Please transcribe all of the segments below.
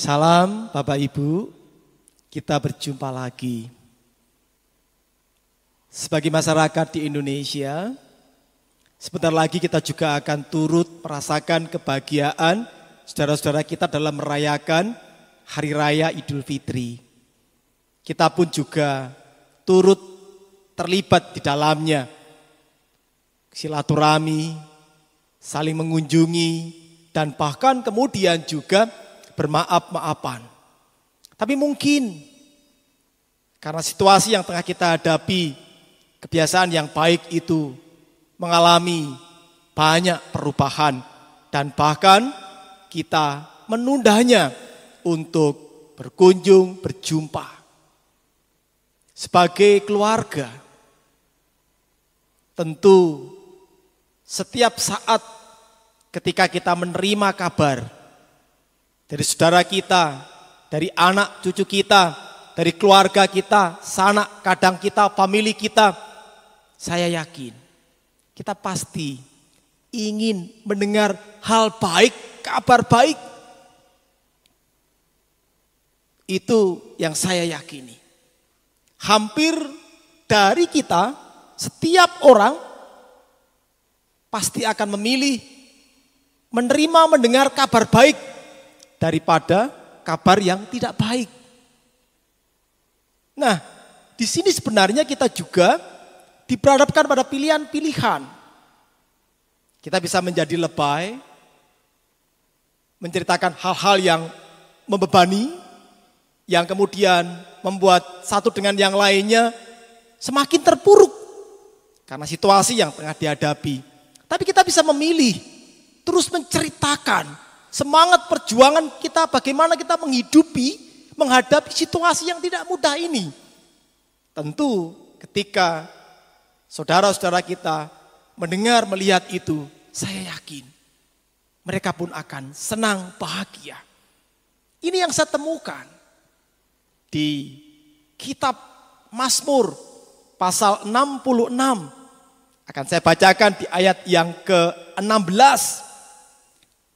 Salam Bapak Ibu, kita berjumpa lagi. Sebagai masyarakat di Indonesia, sebentar lagi kita juga akan turut merasakan kebahagiaan saudara-saudara kita dalam merayakan Hari Raya Idul Fitri. Kita pun juga turut terlibat di dalamnya. Silaturahmi, saling mengunjungi, dan bahkan kemudian juga bermaaf-maafan. Tapi mungkin karena situasi yang tengah kita hadapi, kebiasaan yang baik itu mengalami banyak perubahan dan bahkan kita menundanya untuk berkunjung, berjumpa. Sebagai keluarga, tentu setiap saat ketika kita menerima kabar dari saudara kita, dari anak cucu kita, dari keluarga kita, sanak kadang kita, famili kita, saya yakin kita pasti ingin mendengar hal baik, kabar baik. Itu yang saya yakini. Hampir dari kita, setiap orang pasti akan memilih menerima mendengar kabar baik daripada kabar yang tidak baik. Nah, di sini sebenarnya kita juga diperhadapkan pada pilihan-pilihan. Kita bisa menjadi lebay, menceritakan hal-hal yang membebani, yang kemudian membuat satu dengan yang lainnya semakin terpuruk karena situasi yang tengah dihadapi. Tapi kita bisa memilih terus menceritakan semangat perjuangan kita, bagaimana kita menghadapi situasi yang tidak mudah ini. Tentu ketika saudara-saudara kita mendengar, melihat itu, saya yakin mereka pun akan senang, bahagia. Ini yang saya temukan di kitab Mazmur pasal 66. Akan saya bacakan di ayat yang ke-16.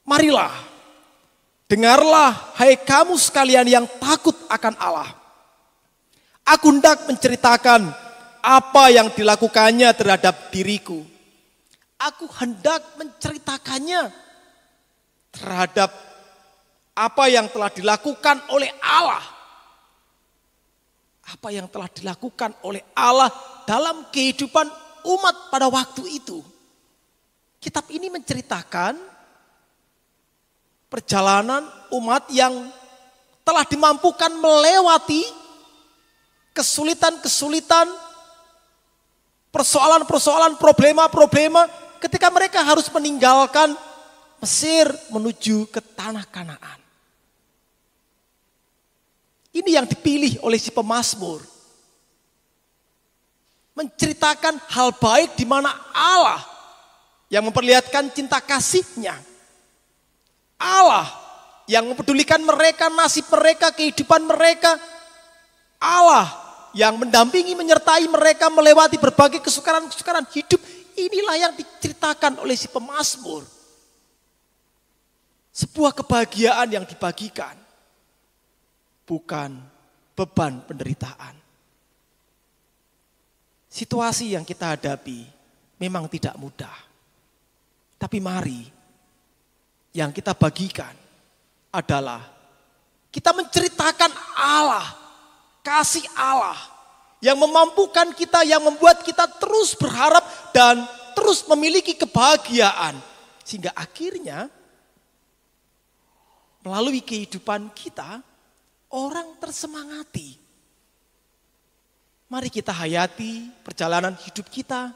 Marilah, dengarlah hai kamu sekalian yang takut akan Allah. Aku hendak menceritakan apa yang dilakukannya terhadap diriku. Aku hendak menceritakannya terhadap apa yang telah dilakukan oleh Allah. Apa yang telah dilakukan oleh Allah dalam kehidupan umat pada waktu itu. Kitab ini menceritakan perjalanan umat yang telah dimampukan melewati kesulitan-kesulitan, persoalan-persoalan, problema-problema ketika mereka harus meninggalkan Mesir menuju ke tanah Kanaan. Ini yang dipilih oleh si pemazmur. Menceritakan hal baik di mana Allah yang memperlihatkan cinta kasih-Nya. Allah yang mempedulikan mereka, nasib mereka, kehidupan mereka. Allah yang mendampingi, menyertai mereka melewati berbagai kesukaran-kesukaran hidup. Inilah yang diceritakan oleh si pemazmur. Sebuah kebahagiaan yang dibagikan. Bukan beban penderitaan. Situasi yang kita hadapi memang tidak mudah. Tapi mari yang kita bagikan adalah kita menceritakan Allah, kasih Allah yang memampukan kita, yang membuat kita terus berharap dan terus memiliki kebahagiaan. Sehingga akhirnya melalui kehidupan kita, orang tersemangati. Mari kita hayati perjalanan hidup kita.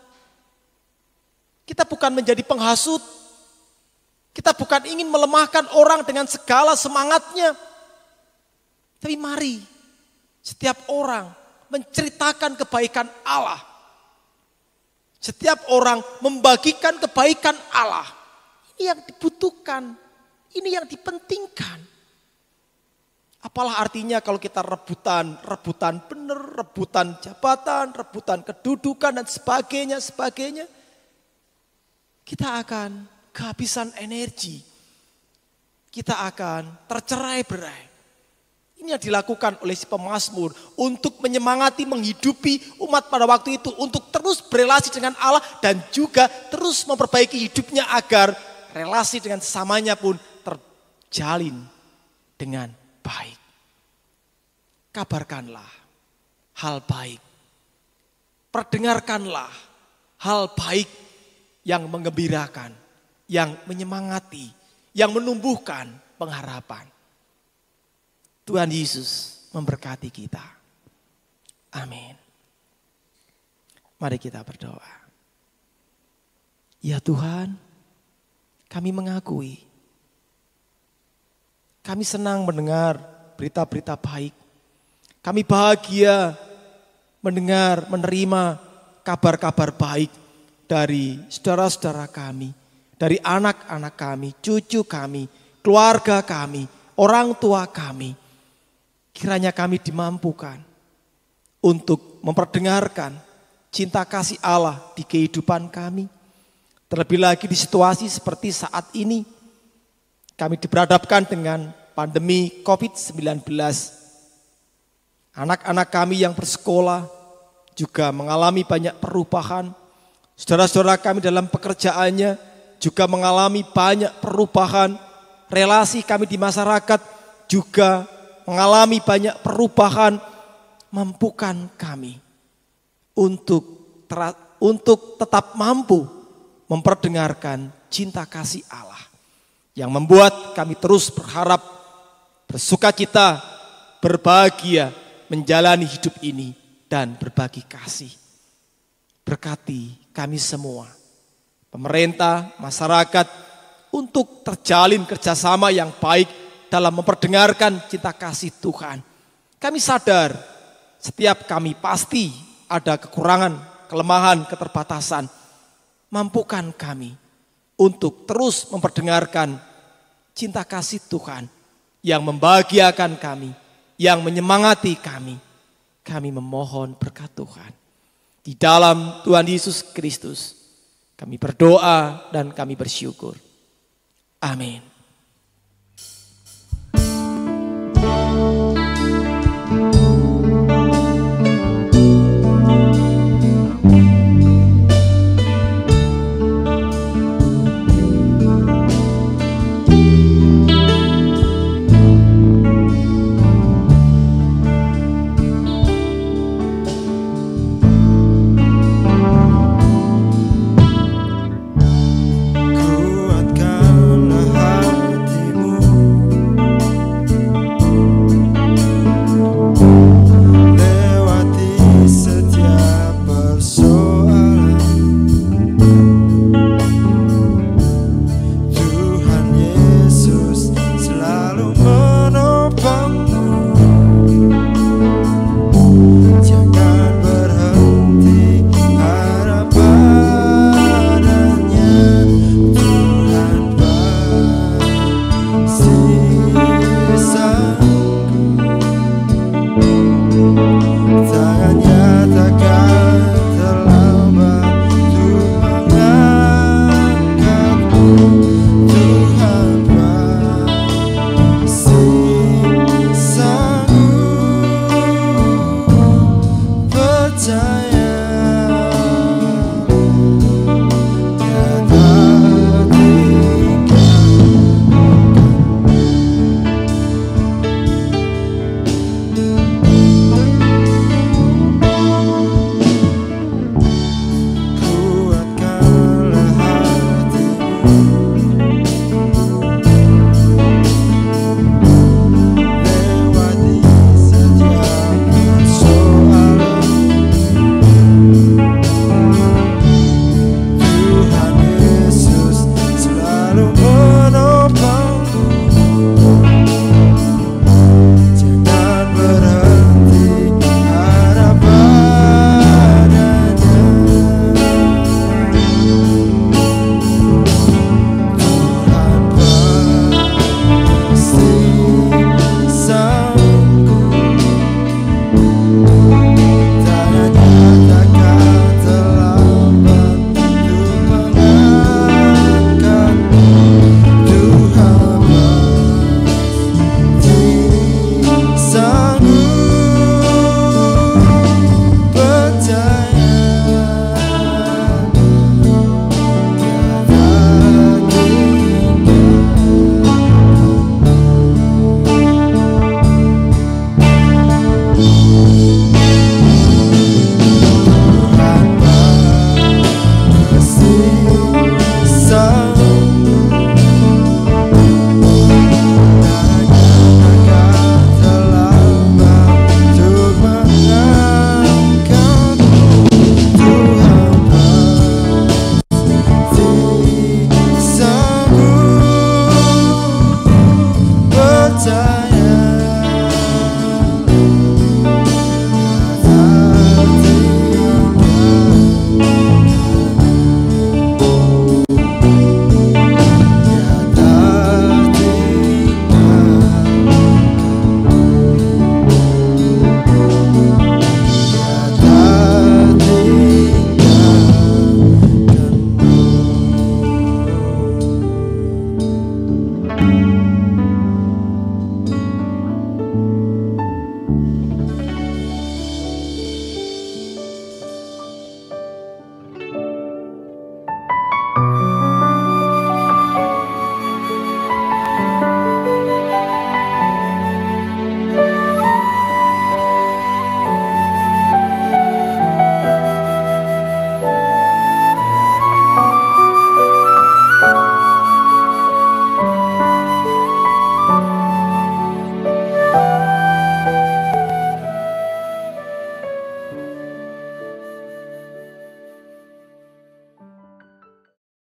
Kita bukan menjadi penghasut. Kita bukan ingin melemahkan orang dengan segala semangatnya. Tapi mari setiap orang menceritakan kebaikan Allah. Setiap orang membagikan kebaikan Allah. Ini yang dibutuhkan. Ini yang dipentingkan. Apalah artinya kalau kita rebutan benar, rebutan jabatan, rebutan kedudukan dan sebagainya. Kita akan kehabisan energi. Kita akan tercerai-berai. Ini yang dilakukan oleh si pemazmur untuk menyemangati, menghidupi umat pada waktu itu untuk terus berelasi dengan Allah dan juga terus memperbaiki hidupnya agar relasi dengan sesamanya pun terjalin dengan baik. Kabarkanlah hal baik. Perdengarkanlah hal baik yang menggembirakan, yang menyemangati, yang menumbuhkan pengharapan. Tuhan Yesus memberkati kita. Amin. Mari kita berdoa. Ya Tuhan, kami mengakui, kami senang mendengar berita-berita baik. Kami bahagia mendengar, menerima kabar-kabar baik dari saudara-saudara kami, dari anak-anak kami, cucu kami, keluarga kami, orang tua kami. Kiranya kami dimampukan untuk memperdengarkan cinta kasih Allah di kehidupan kami. Terlebih lagi di situasi seperti saat ini, kami diperhadapkan dengan pandemi COVID-19. Anak-anak kami yang bersekolah juga mengalami banyak perubahan. Saudara-saudara kami dalam pekerjaannya juga mengalami banyak perubahan. Relasi kami di masyarakat juga mengalami banyak perubahan. Mampukan kami untuk tetap mampu memperdengarkan cinta kasih Allah yang membuat kami terus berharap, bersukacita, berbahagia menjalani hidup ini dan berbagi kasih. Berkati kami semua, pemerintah, masyarakat, untuk terjalin kerjasama yang baik dalam memperdengarkan cinta kasih Tuhan. Kami sadar setiap kami pasti ada kekurangan, kelemahan, keterbatasan. Mampukan kami untuk terus memperdengarkan cinta kasih Tuhan yang membahagiakan kami, yang menyemangati kami. Kami memohon berkat Tuhan. Di dalam Tuhan Yesus Kristus kami berdoa dan kami bersyukur. Amin.